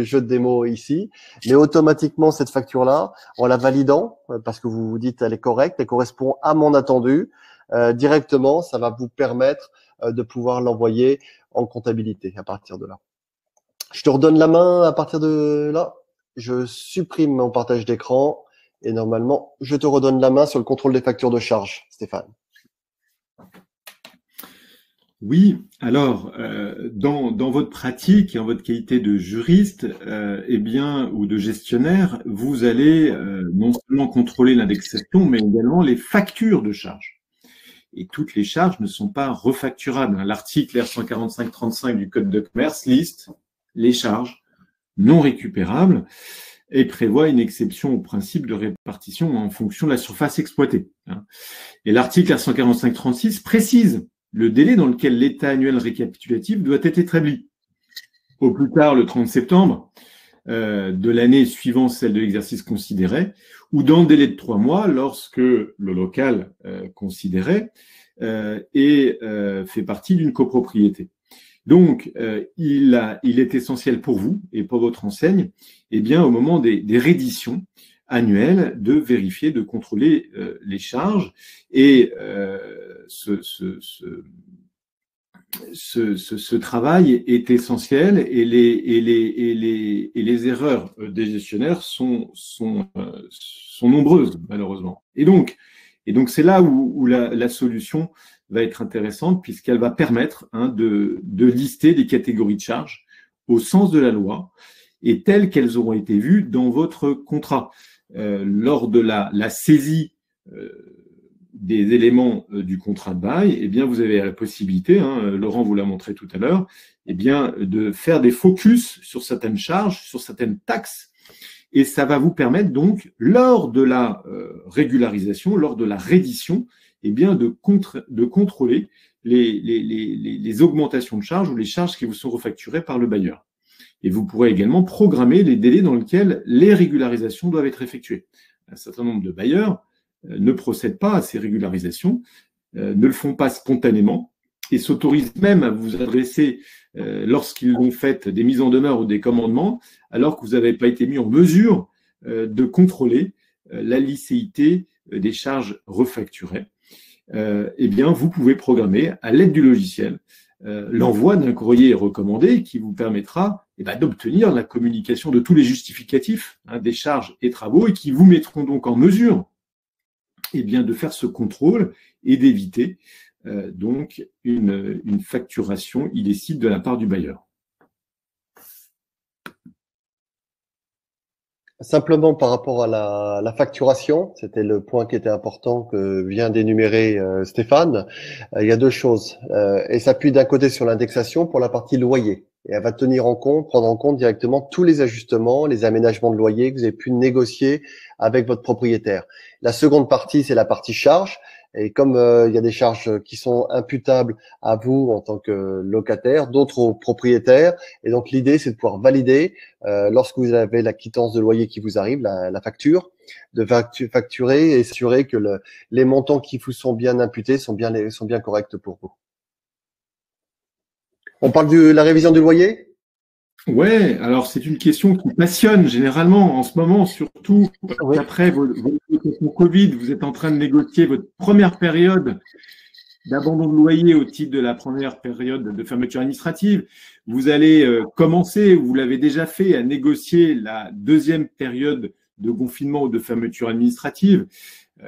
jeu de démo ici, mais automatiquement, cette facture-là, en la validant, parce que vous vous dites elle est correcte, elle correspond à mon attendu, directement, ça va vous permettre de pouvoir l'envoyer en comptabilité à partir de là. Je te redonne la main à partir de là. Je supprime mon partage d'écran et normalement, je te redonne la main sur le contrôle des factures de charge, Stéphane. Oui, alors dans votre pratique et en votre qualité de juriste, eh bien ou de gestionnaire, vous allez non seulement contrôler l'indexation, mais également les factures de charge. Et toutes les charges ne sont pas refacturables. L'article R145-35 du Code de commerce liste les charges non récupérables et prévoit une exception au principe de répartition en fonction de la surface exploitée. Et l'article R145-36 précise le délai dans lequel l'état annuel récapitulatif doit être établi. Au plus tard, le 30 septembre de l'année suivant celle de l'exercice considéré, ou dans le délai de 3 mois lorsque le local considéré fait partie d'une copropriété. Donc, il est essentiel pour vous et pour votre enseigne, eh bien, au moment des redditions annuelles, de vérifier, de contrôler les charges. Et ce travail est essentiel et les erreurs des gestionnaires sont nombreuses, malheureusement. Et donc c'est là où la solution va être intéressante puisqu'elle va permettre de lister des catégories de charges au sens de la loi et telles qu'elles auront été vues dans votre contrat. Lors de la saisie des éléments du contrat de bail, eh bien, vous avez la possibilité, Laurent vous l'a montré tout à l'heure, eh bien, de faire des focus sur certaines charges, sur certaines taxes, et ça va vous permettre donc, lors de la régularisation, lors de la reddition, eh bien, de contrôler les augmentations de charges ou les charges qui vous sont refacturées par le bailleur. Et vous pourrez également programmer les délais dans lesquels les régularisations doivent être effectuées. Un certain nombre de bailleurs ne procèdent pas à ces régularisations, ne le font pas spontanément et s'autorisent même à vous adresser, lorsqu'ils ont fait des mises en demeure ou des commandements, alors que vous n'avez pas été mis en mesure de contrôler la licéité des charges refacturées. Eh bien, vous pouvez programmer à l'aide du logiciel l'envoi d'un courrier recommandé qui vous permettra d'obtenir la communication de tous les justificatifs des charges et travaux et qui vous mettront donc en mesure de faire ce contrôle et d'éviter donc une facturation illicite de la part du bailleur. Simplement par rapport à la facturation, c'était le point qui était important que vient d'énumérer Stéphane. Il y a deux choses. Elle s'appuie d'un côté sur l'indexation pour la partie loyer. Et elle va prendre en compte directement tous les ajustements, les aménagements de loyer que vous avez pu négocier avec votre propriétaire. La seconde partie, c'est la partie charge. Et comme il y a des charges qui sont imputables à vous en tant que locataire, d'autres aux propriétaires, et donc l'idée c'est de pouvoir valider lorsque vous avez la quittance de loyer qui vous arrive, la facture, de facturer et assurer que les montants qui vous sont bien imputés sont bien corrects pour vous. On parle de la révision du loyer ? Ouais, alors c'est une question qui passionne généralement en ce moment, surtout après votre Covid, vous êtes en train de négocier votre première période d'abandon de loyer au titre de la première période de fermeture administrative. Vous allez commencer, vous l'avez déjà fait, à négocier la deuxième période de confinement ou de fermeture administrative.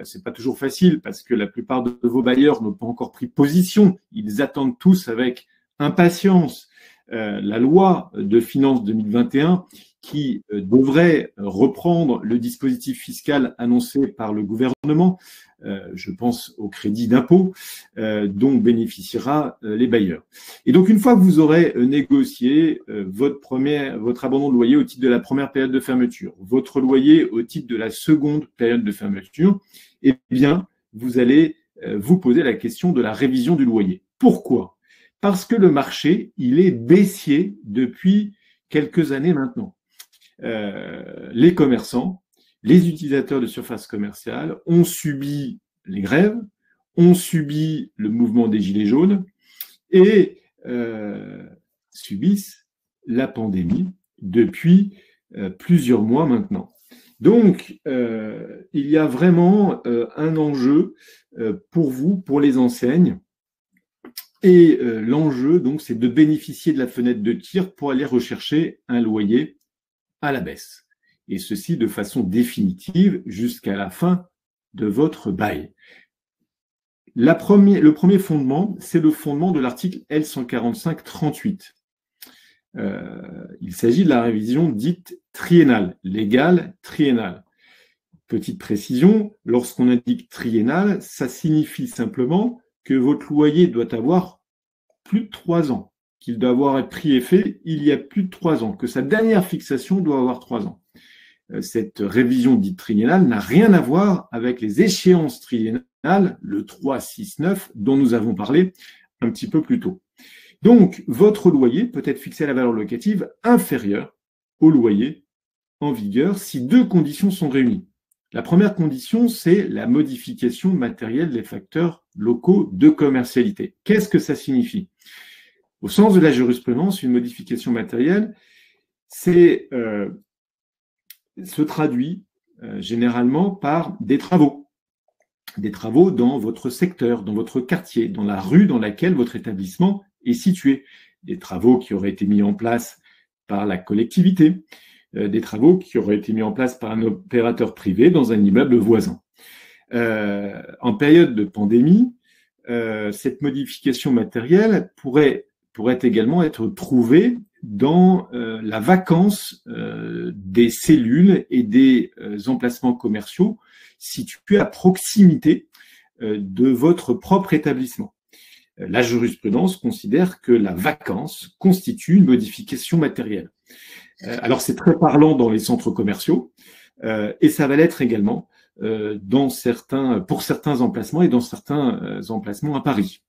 C'est pas toujours facile parce que la plupart de vos bailleurs n'ont pas encore pris position. Ils attendent tous avec impatience la loi de finances 2021 qui devrait reprendre le dispositif fiscal annoncé par le gouvernement, je pense au crédit d'impôt, dont bénéficiera les bailleurs. Et donc, une fois que vous aurez négocié votre abandon de loyer au titre de la première période de fermeture, votre loyer au titre de la seconde période de fermeture, eh bien, vous allez vous poser la question de la révision du loyer. Pourquoi ? Parce que le marché, il est baissier depuis quelques années maintenant. Les commerçants, les utilisateurs de surfaces commerciales ont subi les grèves, ont subi le mouvement des Gilets jaunes et subissent la pandémie depuis plusieurs mois maintenant. Donc, il y a vraiment un enjeu pour vous, pour les enseignes. Et l'enjeu, donc, c'est de bénéficier de la fenêtre de tir pour aller rechercher un loyer à la baisse. Et ceci de façon définitive jusqu'à la fin de votre bail. Le premier fondement, c'est le fondement de l'article L145-38. Il s'agit de la révision dite triennale, légale triennale. Petite précision, lorsqu'on indique triennale, ça signifie simplement que votre loyer doit avoir plus de 3 ans, qu'il doit avoir pris effet il y a plus de 3 ans, que sa dernière fixation doit avoir 3 ans. Cette révision dite triennale n'a rien à voir avec les échéances triennales, le 3, 6, 9, dont nous avons parlé un petit peu plus tôt. Donc, votre loyer peut être fixé à la valeur locative inférieure au loyer en vigueur si 2 conditions sont réunies. La première condition, c'est la modification matérielle des facteurs locaux de commercialité. Qu'est-ce que ça signifie ? Au sens de la jurisprudence, une modification matérielle, se traduit généralement par des travaux dans votre secteur, dans votre quartier, dans la rue dans laquelle votre établissement est situé. Des travaux qui auraient été mis en place par la collectivité, des travaux qui auraient été mis en place par un opérateur privé dans un immeuble voisin. En période de pandémie, cette modification matérielle pourrait également être trouvée dans la vacance des cellules et des emplacements commerciaux situés à proximité de votre propre établissement. La jurisprudence considère que la vacance constitue une modification matérielle. Alors c'est très parlant dans les centres commerciaux et ça va l'être également pour certains emplacements et dans certains emplacements à Paris.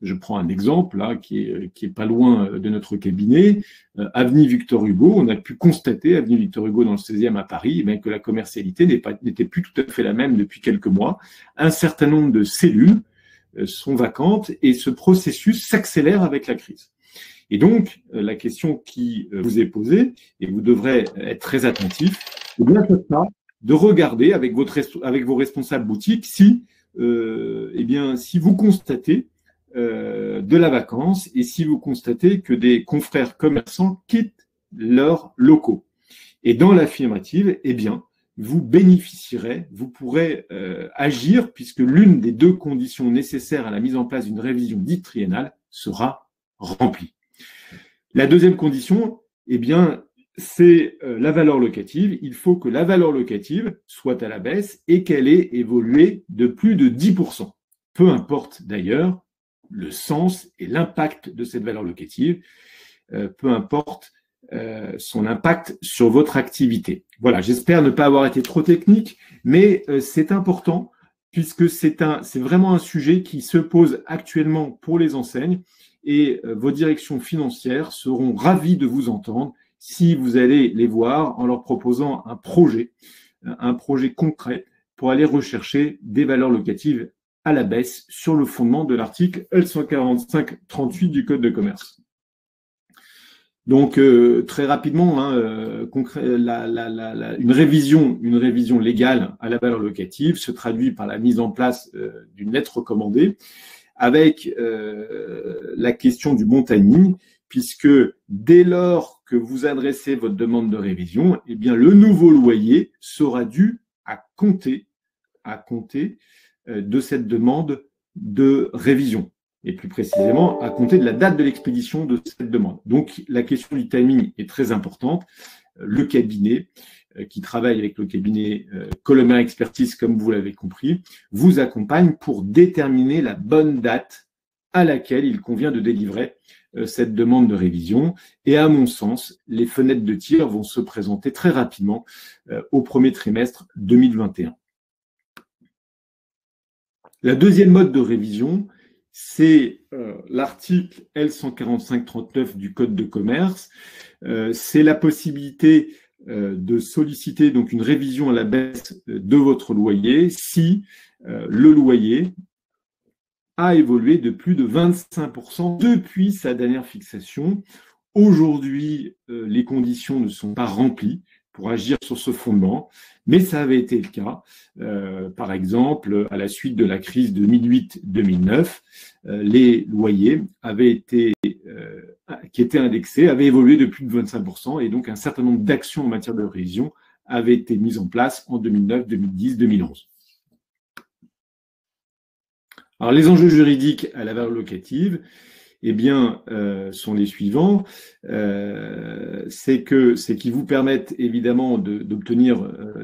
Je prends un exemple là qui est pas loin de notre cabinet, avenue Victor Hugo. On a pu constater, avenue Victor Hugo dans le 16e à Paris, que la commercialité n'était plus tout à fait la même depuis quelques mois. Un certain nombre de cellules sont vacantes et ce processus s'accélère avec la crise. Et donc, la question qui vous est posée, et vous devrez être très attentif, c'est bien ça, de regarder avec vos responsables boutiques si vous constatez de la vacance et si vous constatez que des confrères commerçants quittent leurs locaux. Et dans l'affirmative, vous bénéficierez, vous pourrez agir puisque l'une des 2 conditions nécessaires à la mise en place d'une révision dite triennale sera remplie. La deuxième condition, c'est la valeur locative. Il faut que la valeur locative soit à la baisse et qu'elle ait évolué de plus de 10%. Peu importe d'ailleurs le sens et l'impact de cette valeur locative, peu importe son impact sur votre activité. Voilà, j'espère ne pas avoir été trop technique, mais c'est important puisque c'est vraiment un sujet qui se pose actuellement pour les enseignes et vos directions financières seront ravies de vous entendre si vous allez les voir en leur proposant un projet concret pour aller rechercher des valeurs locatives à la baisse sur le fondement de l'article L145-38 du Code de commerce. Donc très rapidement, une révision légale à la valeur locative se traduit par la mise en place d'une lettre recommandée avec la question du bon timing, puisque dès lors que vous adressez votre demande de révision, le nouveau loyer sera dû à compter de cette demande de révision. et plus précisément à compter de la date de l'expédition de cette demande. Donc la question du timing est très importante. Le cabinet qui travaille avec le cabinet Colomer Expertise, comme vous l'avez compris, vous accompagne pour déterminer la bonne date à laquelle il convient de délivrer cette demande de révision. Et à mon sens, les fenêtres de tir vont se présenter très rapidement au premier trimestre 2021. La deuxième mode de révision, c'est l'article L145-39 du Code de commerce. C'est la possibilité de solliciter donc une révision à la baisse de votre loyer si le loyer a évolué de plus de 25% depuis sa dernière fixation. Aujourd'hui, les conditions ne sont pas remplies pour agir sur ce fondement, mais ça avait été le cas. Par exemple, à la suite de la crise de 2008-2009, les loyers avaient été, qui étaient indexés avaient évolué de plus de 25%, et donc un certain nombre d'actions en matière de révision avaient été mises en place en 2009, 2010, 2011. Alors, les enjeux juridiques à la valeur locative, eh bien, sont les suivants. C'est qu'ils vous permettent évidemment d'obtenir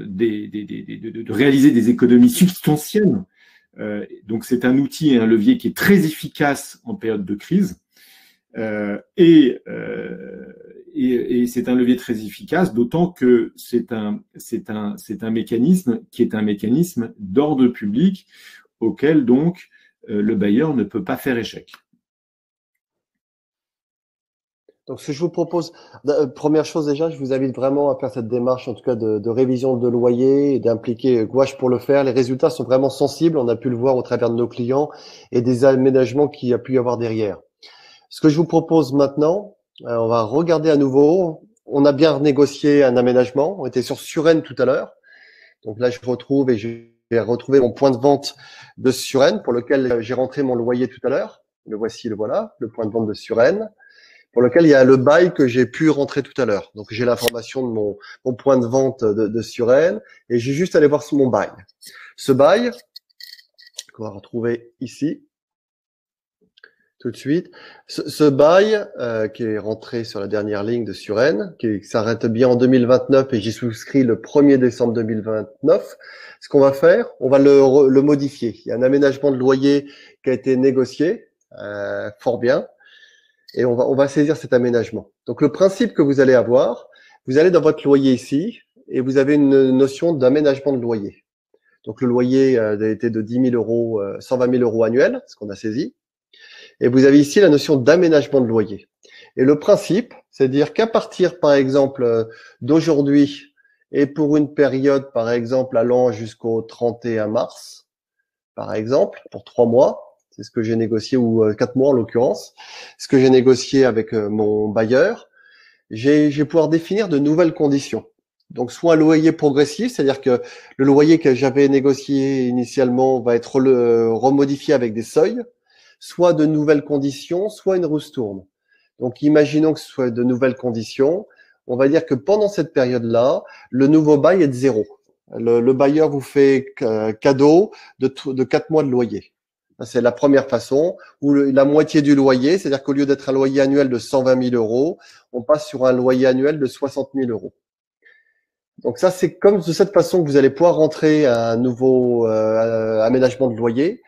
de réaliser des économies substantielles. Donc, c'est un outil et un levier qui est très efficace en période de crise. Et c'est un levier très efficace, d'autant que c'est un mécanisme qui est un mécanisme d'ordre public auquel donc le bailleur ne peut pas faire échec. Donc, ce que je vous propose, première chose déjà, je vous invite vraiment à faire cette démarche, en tout cas de révision de loyer et d'impliquer Gouache pour le faire. Les résultats sont vraiment sensibles, on a pu le voir au travers de nos clients et des aménagements qu'il y a pu y avoir derrière. Ce que je vous propose maintenant, on va regarder à nouveau. On a bien négocié un aménagement, on était sur Suresnes tout à l'heure. Donc là, je retrouve et je vais retrouver mon point de vente de Suresnes pour lequel j'ai rentré mon loyer tout à l'heure. Le voici, le voilà, le point de vente de Suresnes, pour lequel il y a le bail que j'ai pu rentrer tout à l'heure. Donc j'ai l'information de mon point de vente de Suresnes et j'ai juste à aller voir mon bail. Ce bail, qu'on va retrouver ici, tout de suite. Ce bail qui est rentré sur la dernière ligne de Suresnes, qui s'arrête bien en 2029 et j'ai souscrit le 1er décembre 2029. Ce qu'on va faire, on va le modifier. Il y a un aménagement de loyer qui a été négocié, fort bien, et on va saisir cet aménagement. Donc le principe que vous allez avoir, vous allez dans votre loyer ici et vous avez une notion d'aménagement de loyer. Donc le loyer a été de 10 000 euros, 120 000 euros annuels, ce qu'on a saisi. Et vous avez ici la notion d'aménagement de loyer. Et le principe, c'est de dire qu'à partir, par exemple, d'aujourd'hui et pour une période, par exemple, allant jusqu'au 31 mars, par exemple, pour 3 mois, c'est ce que j'ai négocié, ou 4 mois en l'occurrence, ce que j'ai négocié avec mon bailleur, je vais pouvoir définir de nouvelles conditions. Donc, soit un loyer progressif, c'est-à-dire que le loyer que j'avais négocié initialement va être remodifié avec des seuils, soit de nouvelles conditions, soit une ristourne. Donc, imaginons que ce soit de nouvelles conditions. On va dire que pendant cette période-là, le nouveau bail est de 0. Le bailleur vous fait cadeau de 4 mois de loyer. C'est la première façon, ou la moitié du loyer, c'est-à-dire qu'au lieu d'être un loyer annuel de 120 000 euros, on passe sur un loyer annuel de 60 000 euros. Donc ça, c'est comme de cette façon que vous allez pouvoir rentrer un nouveau aménagement de loyer.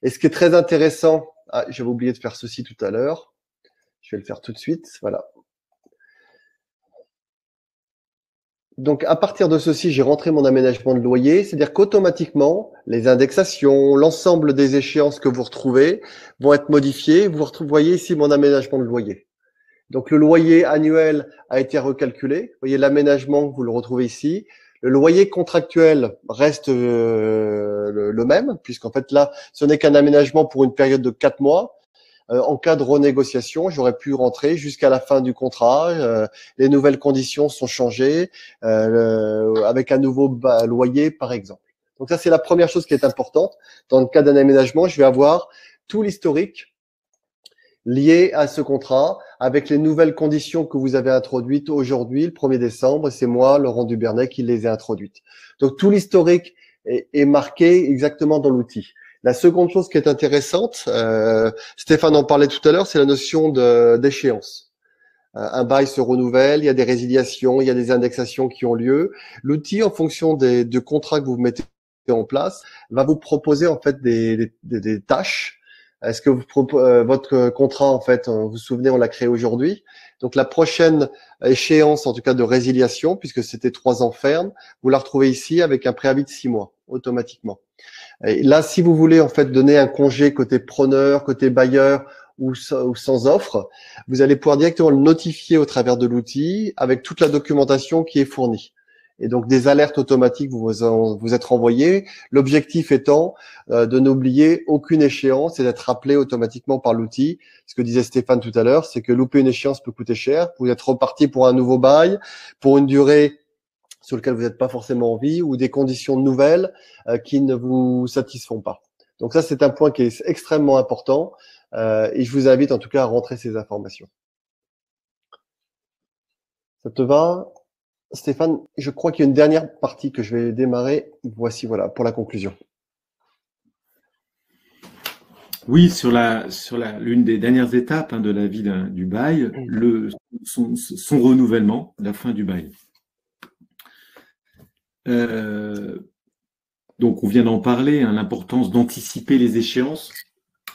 Et ce qui est très intéressant, j'avais oublié de faire ceci tout à l'heure. Je vais le faire tout de suite. Voilà. Donc, à partir de ceci, j'ai rentré mon aménagement de loyer. C'est-à-dire qu'automatiquement, les indexations, l'ensemble des échéances que vous retrouvez vont être modifiées. Vous voyez ici mon aménagement de loyer. Donc, le loyer annuel a été recalculé. Vous voyez l'aménagement, vous le retrouvez ici. Le loyer contractuel reste le même, puisqu'en fait là, ce n'est qu'un aménagement pour une période de 4 mois. En cas de renégociation, j'aurais pu rentrer jusqu'à la fin du contrat. Les nouvelles conditions sont changées avec un nouveau loyer, par exemple. Donc ça, c'est la première chose qui est importante. Dans le cas d'un aménagement, je vais avoir tout l'historique lié à ce contrat avec les nouvelles conditions que vous avez introduites aujourd'hui, le 1er décembre. C'est moi, Laurent Dubernet, qui les ai introduites. Donc tout l'historique est marqué exactement dans l'outil. La seconde chose qui est intéressante, Stéphane en parlait tout à l'heure, c'est la notion d'échéance. Un bail se renouvelle, il y a des résiliations, il y a des indexations qui ont lieu. L'outil, en fonction de contrats que vous mettez en place, va vous proposer en fait des tâches. Est-ce que votre contrat, en fait, vous vous souvenez, on l'a créé aujourd'hui. Donc la prochaine échéance, en tout cas de résiliation, puisque c'était 3 ans ferme, vous la retrouvez ici avec un préavis de 6 mois automatiquement. Et là, si vous voulez en fait donner un congé côté preneur, côté bailleur ou sans offre, vous allez pouvoir directement le notifier au travers de l'outil avec toute la documentation qui est fournie. Et donc des alertes automatiques vous êtes renvoyées. L'objectif étant de n'oublier aucune échéance et d'être rappelé automatiquement par l'outil. Ce que disait Stéphane tout à l'heure, c'est que louper une échéance peut coûter cher. Vous êtes reparti pour un nouveau bail, pour une durée sur lequel vous n'êtes pas forcément en vie ou des conditions nouvelles qui ne vous satisfont pas. Donc ça, c'est un point qui est extrêmement important et je vous invite en tout cas à rentrer ces informations. Ça te va, Stéphane? Je crois qu'il y a une dernière partie que je vais démarrer. Voici, voilà, pour la conclusion. Oui, sur l'une des dernières étapes de la vie du bail, son renouvellement, la fin du bail. Donc, on vient d'en parler, l'importance d'anticiper les échéances.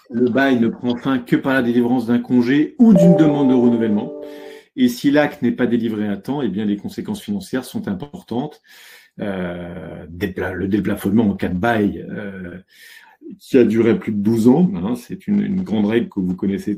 Le bail ne prend fin que par la délivrance d'un congé ou d'une demande de renouvellement. Et si l'acte n'est pas délivré à temps, eh bien, les conséquences financières sont importantes. Le déplafonnement en cas de bail qui a duré plus de 12 ans, c'est une grande règle que vous connaissez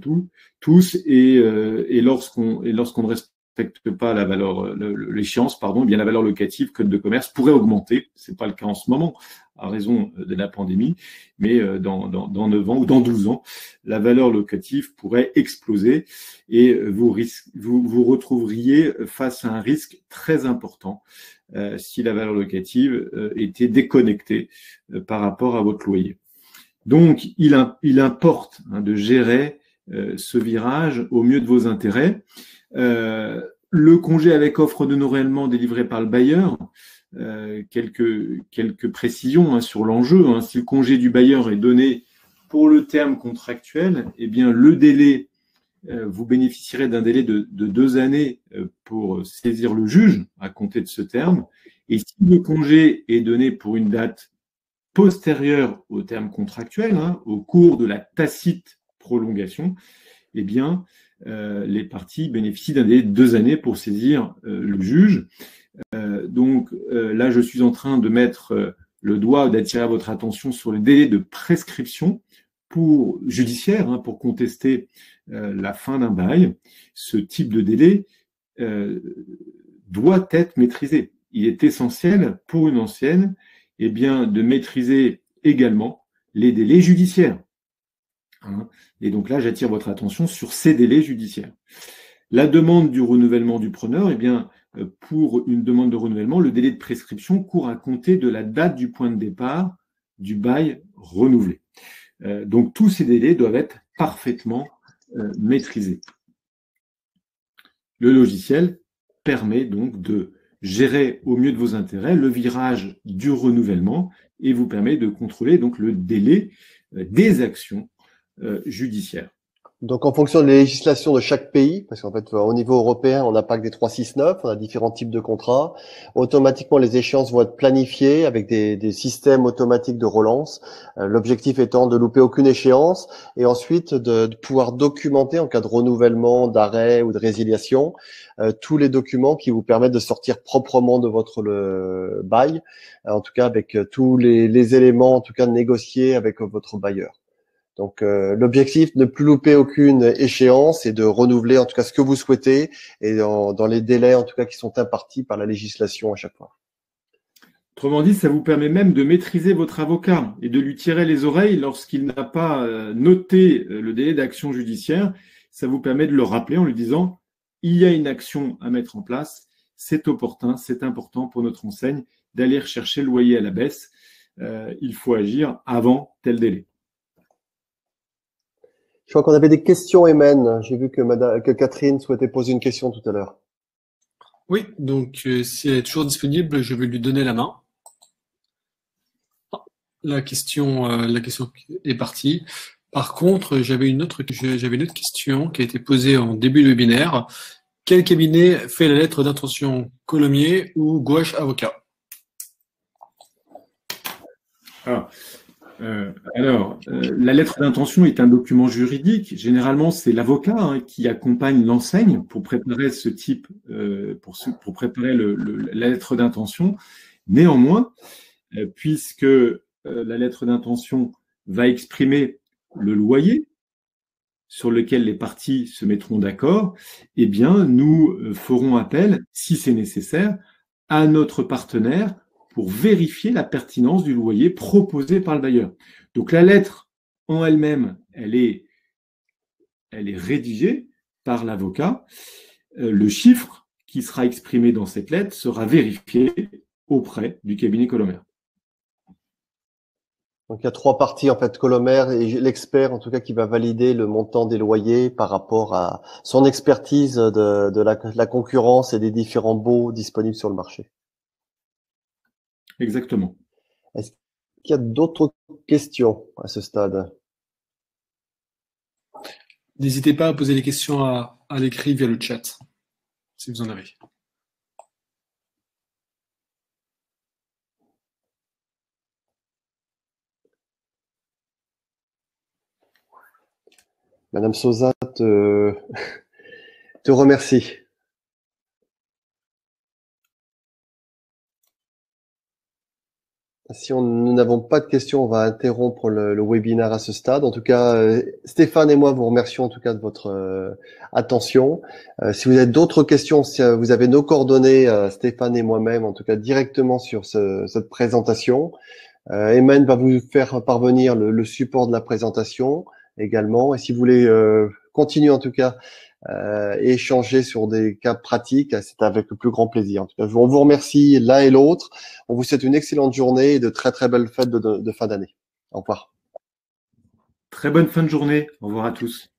tous. Et lorsqu'on ne respecte pas la valeur, l'échéance, eh bien la valeur locative, code de commerce, pourrait augmenter. C'est pas le cas en ce moment, à raison de la pandémie, mais dans 9 ans ou dans 12 ans, la valeur locative pourrait exploser et vous retrouveriez face à un risque très important si la valeur locative était déconnectée par rapport à votre loyer. Donc, il importe de gérer ce virage au mieux de vos intérêts. Le congé avec offre de renouvellement délivré par le bailleur, quelques précisions sur l'enjeu. Si le congé du bailleur est donné pour le terme contractuel, eh bien le délai, vous bénéficierez d'un délai de 2 années pour saisir le juge à compter de ce terme. Et si le congé est donné pour une date postérieure au terme contractuel, au cours de la tacite prolongation, eh bien les parties bénéficient d'un délai de 2 années pour saisir le juge. Donc là, je suis en train de mettre le doigt, d'attirer votre attention sur le délai de prescription judiciaire pour contester la fin d'un bail. Ce type de délai doit être maîtrisé. Il est essentiel pour une ancienne de maîtriser également les délais judiciaires. Et donc là, j'attire votre attention sur ces délais judiciaires. La demande du renouvellement du preneur, pour une demande de renouvellement, le délai de prescription court à compter de la date du point de départ du bail renouvelé. Donc tous ces délais doivent être parfaitement maîtrisés. Le logiciel permet donc de gérer au mieux de vos intérêts le virage du renouvellement et vous permet de contrôler donc le délai des actions judiciaires. Donc, en fonction de la législation de chaque pays, parce qu'en fait, au niveau européen, on n'a pas que des 369, on a différents types de contrats. Automatiquement, les échéances vont être planifiées avec des systèmes automatiques de relance. L'objectif étant de louper aucune échéance et ensuite de pouvoir documenter en cas de renouvellement, d'arrêt ou de résiliation, tous les documents qui vous permettent de sortir proprement de votre bail, en tout cas avec tous les éléments, en tout cas négociés avec votre bailleur. Donc l'objectif, ne plus louper aucune échéance et de renouveler en tout cas ce que vous souhaitez et dans les délais en tout cas qui sont impartis par la législation à chaque fois. Autrement dit, ça vous permet même de maîtriser votre avocat et de lui tirer les oreilles lorsqu'il n'a pas noté le délai d'action judiciaire. Ça vous permet de le rappeler en lui disant « il y a une action à mettre en place, c'est opportun, c'est important pour notre enseigne d'aller rechercher le loyer à la baisse. Il faut agir avant tel délai. » Je crois qu'on avait des questions, Emen. J'ai vu que Catherine souhaitait poser une question tout à l'heure. Oui, donc si elle est toujours disponible, je vais lui donner la main. la question est partie. Par contre, j'avais une autre question qui a été posée en début de webinaire. Quel cabinet fait la lettre d'intention, Colomiers ou Gouache Avocat? La lettre d'intention est un document juridique. Généralement, c'est l'avocat qui accompagne l'enseigne pour préparer ce type, pour préparer la lettre d'intention. Néanmoins, puisque la lettre d'intention va exprimer le loyer sur lequel les parties se mettront d'accord, eh bien, nous ferons appel, si c'est nécessaire, à notre partenaire pour vérifier la pertinence du loyer proposé par le bailleur. Donc la lettre en elle-même, elle est rédigée par l'avocat. Le chiffre qui sera exprimé dans cette lettre sera vérifié auprès du cabinet Colomer. Donc il y a trois parties en fait, Colomer et l'expert en tout cas qui va valider le montant des loyers par rapport à son expertise de la concurrence et des différents baux disponibles sur le marché. Exactement. Est-ce qu'il y a d'autres questions à ce stade? N'hésitez pas à poser des questions à l'écrit via le chat, si vous en avez. Madame Sosa te remercie. Si nous n'avons pas de questions, on va interrompre le webinaire à ce stade. En tout cas, Stéphane et moi vous remercions en tout cas de votre attention. Si vous avez d'autres questions, si vous avez nos coordonnées, Stéphane et moi-même, en tout cas directement sur cette présentation. Emen va vous faire parvenir le support de la présentation également. Et si vous voulez continuer en tout cas et échanger sur des cas pratiques, c'est avec le plus grand plaisir. En tout cas, on vous remercie l'un et l'autre. On vous souhaite une excellente journée et de très très belles fêtes de fin d'année. Au revoir. Très bonne fin de journée. Au revoir à tous.